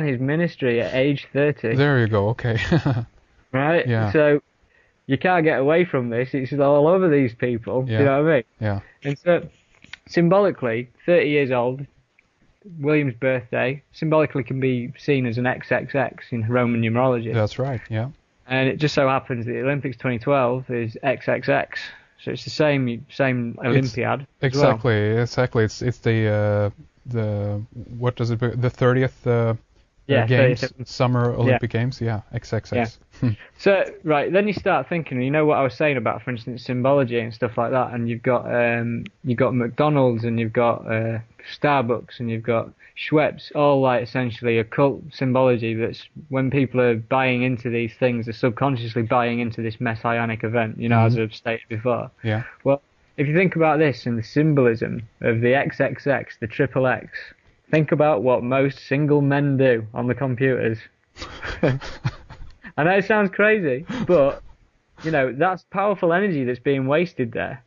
his ministry at age 30, There you go. Okay. right? Yeah. So you can't get away from this. It's all over these people. Do you Yeah. know what I mean? Yeah. And so symbolically, 30 years old, William's birthday, symbolically can be seen as an XXX in Roman numerology. That's right. Yeah. And it just so happens that the Olympics 2012 is XXX. So it's the same Olympiad. Exactly. Exactly. It's the what does it be? The 30th games, 30th. Summer Olympic Games. Yeah. XXX. So right, then you start thinking, you know what I was saying about, for instance, symbology and stuff like that, and you've got McDonald's and you've got Starbucks and you've got Schweppes, all like essentially occult symbology. That's when people are buying into these things, they're subconsciously buying into this messianic event. You know, as I've stated before. Yeah. Well, if you think about this and the symbolism of the XXX, the triple X, think about what most single men do on the computers. I know it sounds crazy, but, you know, that's powerful energy that's being wasted there.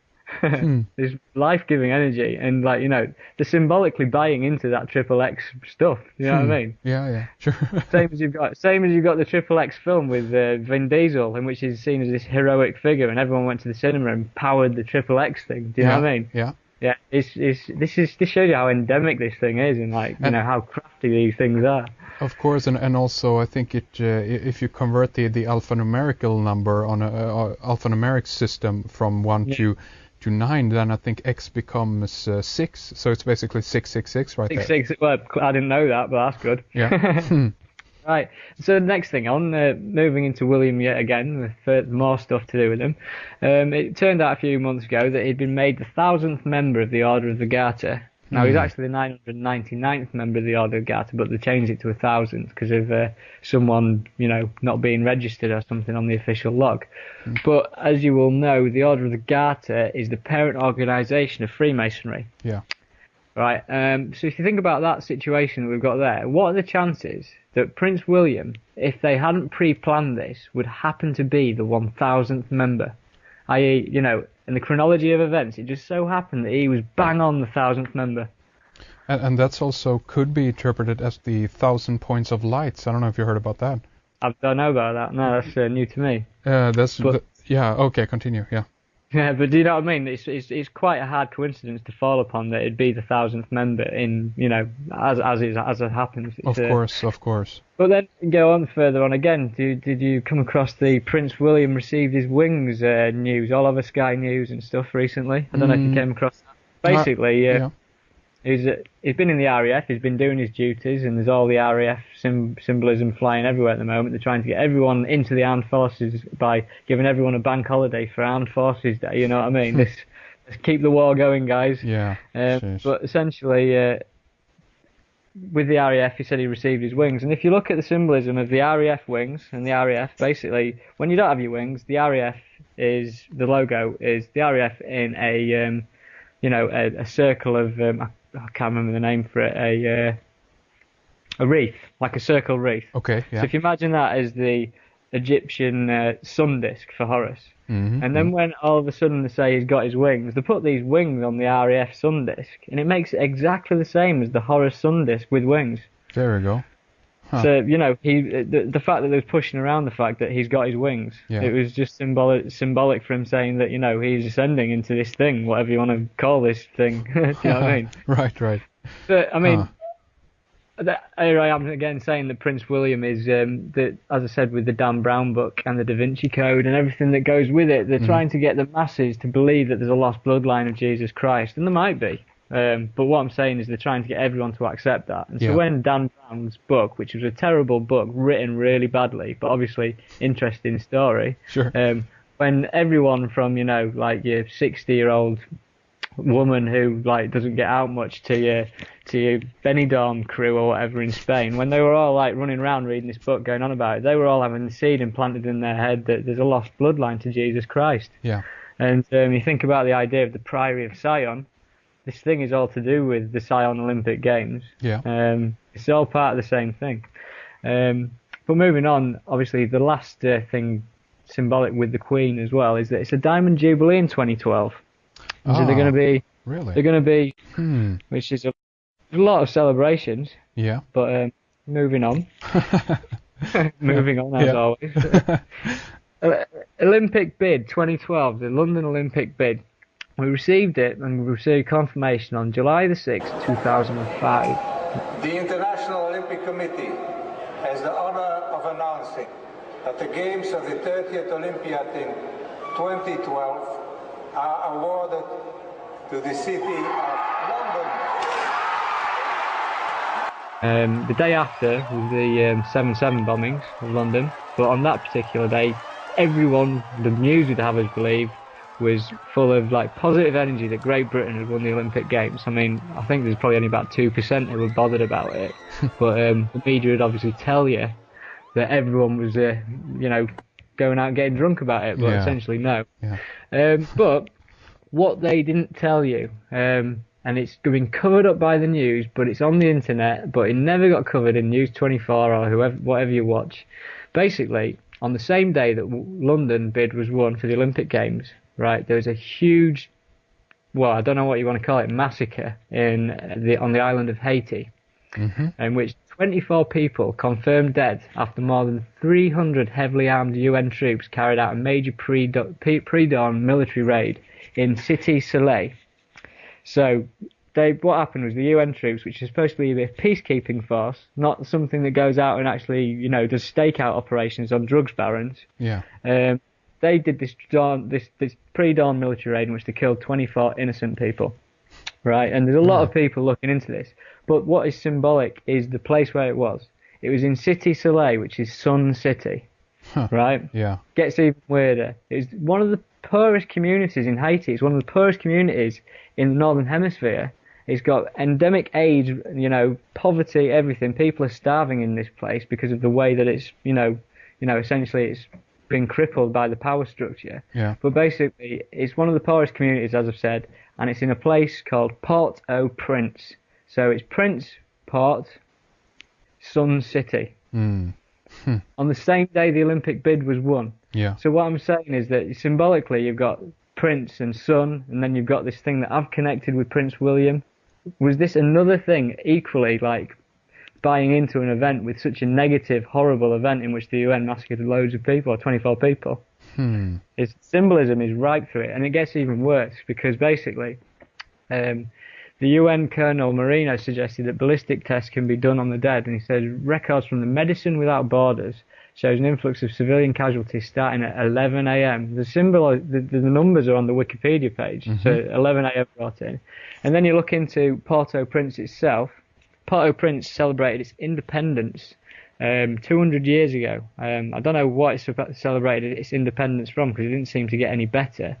This life-giving energy, and, like, you know, they're symbolically buying into that triple X stuff. You know what I mean? Yeah. Sure. Same as you've got the triple X film with Vin Diesel, in which he's seen as this heroic figure, and everyone went to the cinema and powered the triple X thing. Do you know what I mean? Yeah. Yeah. This shows you how endemic this thing is, and, like, you know, how crafty these things are. Of course, and also I think if you convert the alphanumerical number on a alphanumeric system from 1 to 9, then I think X becomes 6. So it's basically 666 right there. 6. Well, I didn't know that, but that's good. Yeah. Right. So the next thing on, moving into William yet again, with more stuff to do with him. It turned out a few months ago that he'd been made the 1,000th member of the Order of the Garter. Now, he's actually the 999th member of the Order of Garter, but they changed it to 1,000 because of someone, you know, not being registered or something on the official log. But as you will know, the Order of the Garter is the parent organisation of Freemasonry. Yeah. Right. So if you think about that situation that we've got there, what are the chances that Prince William, if they hadn't pre-planned this, would happen to be the 1,000th member? I.e., you know, in the chronology of events, it just so happened that he was bang on the 1,000th member. And that's also could be interpreted as the 1,000 points of lights. I don't know if you heard about that. I don't know about that. No, that's new to me. Yeah. Okay, continue. Yeah. Yeah, but do you know what I mean? It's quite a hard coincidence to fall upon that it'd be the 1,000th member in, you know, as it happens. Of course. But then go on further on again. Did you come across the Prince William received his wings news all over Sky News and stuff recently? I don't know if you came across that. Basically, he's been in the RAF. He's been doing his duties, and there's all the RAF symbolism flying everywhere at the moment. They're trying to get everyone into the armed forces by giving everyone a bank holiday for Armed Forces Day. You know what I mean? Let's keep the war going, guys. Yeah. But essentially, with the RAF, he said he received his wings. And if you look at the symbolism of the RAF wings and the RAF, basically, when you don't have your wings, the RAF is the logo is the RAF in a a circle of I can't remember the name for it, a wreath, like a circle wreath. Okay, yeah. So if you imagine that as the Egyptian sun disk for Horus, and then when all of a sudden they say he's got his wings, they put these wings on the RAF sun disk, and it makes it exactly the same as the Horus sun disk with wings. There we go. Huh. So, you know, the fact that they was pushing around the fact that he's got his wings, it was just symbolic for him saying that, you know, he's ascending into this thing, whatever you want to call this thing. Do you know what I mean? Right. But, I mean, here I am again saying that Prince William is, as I said, with the Dan Brown book and the Da Vinci Code and everything that goes with it, they're trying to get the masses to believe that there's a lost bloodline of Jesus Christ, and there might be. But what I'm saying is they're trying to get everyone to accept that. And so when Dan Brown's book, which was a terrible book, written really badly, but obviously interesting story, when everyone from, you know, like your 60-year-old woman who like doesn't get out much to your Benidorm crew or whatever in Spain, when they were all like running around reading this book going on about it, they were all having the seed implanted in their head that there's a lost bloodline to Jesus Christ. Yeah. And you think about the idea of the Priory of Sion. This thing is all to do with the Sion Olympic Games. Yeah. It's all part of the same thing. But moving on, obviously the last thing symbolic with the Queen as well is that it's a Diamond Jubilee in 2012. So they're going to be, really? They're going to be, which is a lot of celebrations. Yeah. But moving on. Moving on, as always. Olympic bid 2012, the London Olympic bid. We received it, and we received confirmation on July the 6th, 2005. The International Olympic Committee has the honor of announcing that the Games of the 30th Olympiad in 2012 are awarded to the city of London. The day after was the 7/7 bombings of London, but on that particular day, everyone, the news would have us believe, was full of like positive energy that Great Britain had won the Olympic Games. I mean, I think there's probably only about 2% who were bothered about it, but the media would obviously tell you that everyone was, going out and getting drunk about it, but essentially no. But what they didn't tell you, and it's been covered up by the news, but it's on the internet, but it never got covered in News 24 or whatever you watch. Basically, on the same day that London bid was won for the Olympic Games, right, there was a huge, well, I don't know what you want to call it, massacre on the island of Haiti, in which 24 people confirmed dead after more than 300 heavily armed UN troops carried out a major pre-dawn military raid in Cité Soleil. So what happened was the UN troops, which is supposed to be a peacekeeping force, not something that goes out and actually, does stakeout operations on drugs barons. They did this pre-dawn military raid in which they killed 24 innocent people, right? And there's a lot of people looking into this. But what is symbolic is the place where it was. It was in Cité Soleil, which is Sun City, right? Yeah. Gets even weirder. It's one of the poorest communities in Haiti. It's one of the poorest communities in the Northern Hemisphere. It's got endemic AIDS, poverty, everything. People are starving in this place because of the way that it's, essentially it's been crippled by the power structure. Yeah. But basically, it's one of the poorest communities, as I've said, and it's in a place called Port-au-Prince. So it's Prince, Port, Sun City. On the same day the Olympic bid was won. Yeah. So what I'm saying is that symbolically you've got Prince and Sun, and then you've got this thing that I've connected with Prince William. Was this another thing equally like buying into an event with such a negative, horrible event in which the UN massacred loads of people, or 24 people? Its symbolism is right through it, and it gets even worse because basically the UN Colonel Marino suggested that ballistic tests can be done on the dead, and he says records from the Medicine Without Borders shows an influx of civilian casualties starting at 11 a.m. The numbers are on the Wikipedia page, so 11 a.m. brought in. And then you look into Port-au-Prince itself. Port-au-Prince celebrated its independence 200 years ago. I don't know what it celebrated its independence from because it didn't seem to get any better.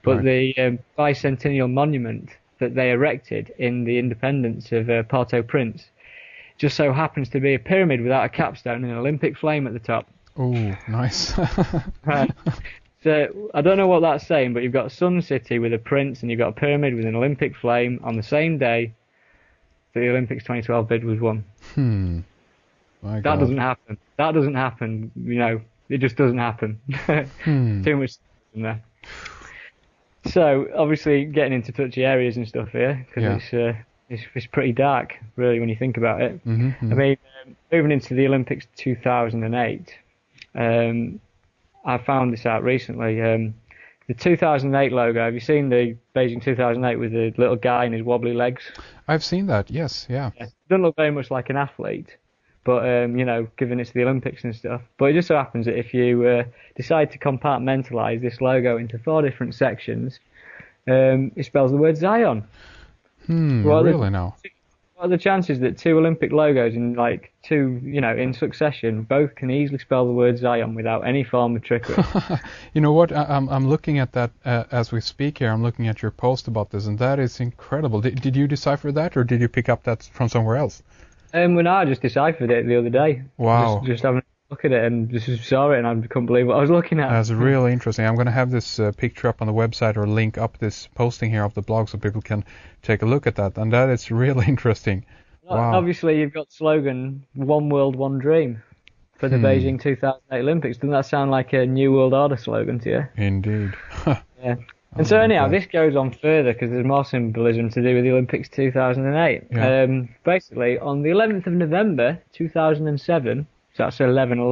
But the bicentennial monument that they erected in the independence of Port-au-Prince just so happens to be a pyramid without a capstone and an Olympic flame at the top. Oh, nice. Right. So I don't know what that's saying, but you've got Sun City with a prince and you've got a pyramid with an Olympic flame on the same day that the Olympics 2012 bid was won. That doesn't happen. That doesn't happen. It just doesn't happen. Too much in there. So obviously getting into touchy areas and stuff here because it's pretty dark, really, when you think about it. I mean, moving into the Olympics 2008, I found this out recently. The 2008 logo, have you seen the Beijing 2008 with the little guy and his wobbly legs? I've seen that, yes, yeah. It doesn't look very much like an athlete, but, given it's the Olympics and stuff. But it just so happens that if you decide to compartmentalise this logo into 4 different sections, it spells the word Zion. Really now? What are the chances that 2 Olympic logos in succession both can easily spell the word Zion without any form of trickery? You know what? I'm looking at that as we speak here. I'm looking at your post about this, and that is incredible. Did you decipher that, or did you pick up that from somewhere else? I just deciphered it the other day. Wow. Just having a look at it and just saw it and I couldn't believe what I was looking at. That's really interesting. I'm going to have this picture up on the website or link up this posting here of the blog so people can take a look at that. And that is really interesting. Wow. Obviously, you've got the slogan, One World, One Dream for the Beijing 2008 Olympics. Doesn't that sound like a New World Order slogan to you? Indeed. Yeah. And so anyhow, this goes on further because there's more symbolism to do with the Olympics 2008. Yeah. Basically, on the 11th of November 2007, so that's 11/11.